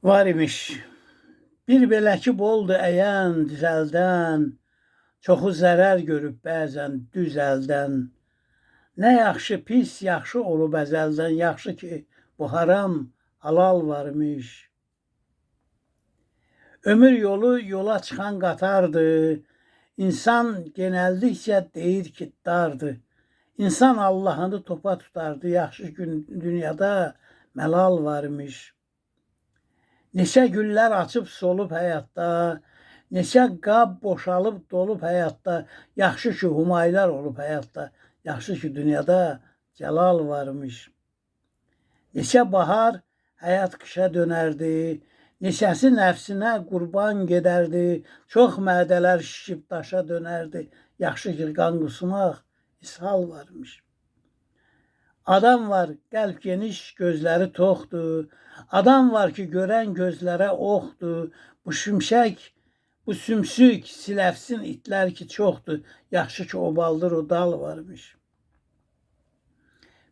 Var imiş. Bir belə ki, boldu əyən düzəldən, çoxu zərər görüb bəzən düz əldən. Nə yaxşı, pis, yaxşı olub əzəldən, yaxşı ki, bu haram, halal varmış. Ömür yolu yola çıxan qatardır. İnsan genəldikcə deyir ki, dardır. İnsan Allah'ını topa tutardı, yaxşı gün dünyada məlal varmış. Neçə güllər açıb solub həyatda, neçə qab boşalıb dolub həyatda, yaxşı ki, humaylar olub həyatda, yaxşı ki, dünyada cəlal varmış. Neçə bahar həyat qışa dönərdi, neçəsi nəfsinə qurban gedərdi, çox mədələr şişib daşa dönərdi, yaxşı ki, qan qusmaq ishal varmış. Adam var, qəlb geniş, gözləri toxdur. Adam var ki, görən gözlərə oxdur. Bu şimşək, bu sümsük, siləfsin itlər ki, çoxdur. Yaxşı ki, o baldır, o dal varmış.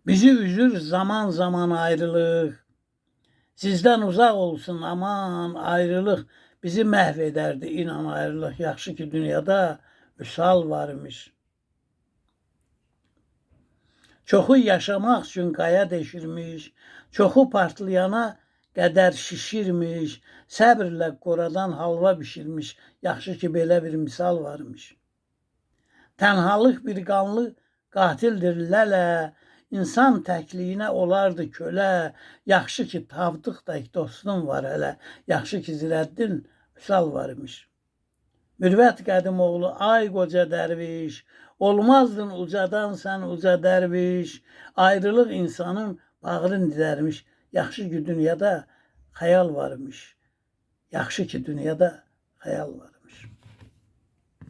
Bizi üzür zaman zaman ayrılıq. Sizdən uzaq olsun aman ayrılıq. Bizi məhv edərdi inan ayrılıq. Yaxşı ki, dünyada vüsal varmış. Çoxu yaşamaq üçün qaya deşirmiş, çoxu partlayana qədər şişirmiş, səbrlə qoradan halva bişirmiş, yaxşı ki, belə bir misal varmış. Tənhalıq bir qanlı qatildir lələ, insan təkliyinə olardı kölə, yaxşı ki, tapdıq tək dostum var hələ, yaxşı ki, Zirəddin Vüsal varmış. Mürvət Qədimoğlu, ay qoca dərviş, olmazdın ucadan sən uca dərviş, ayrılıq insanın bağrın didərmiş, yaxşı ki, dünyada xəyal varmış, yaxşı ki, dünyada xəyal var.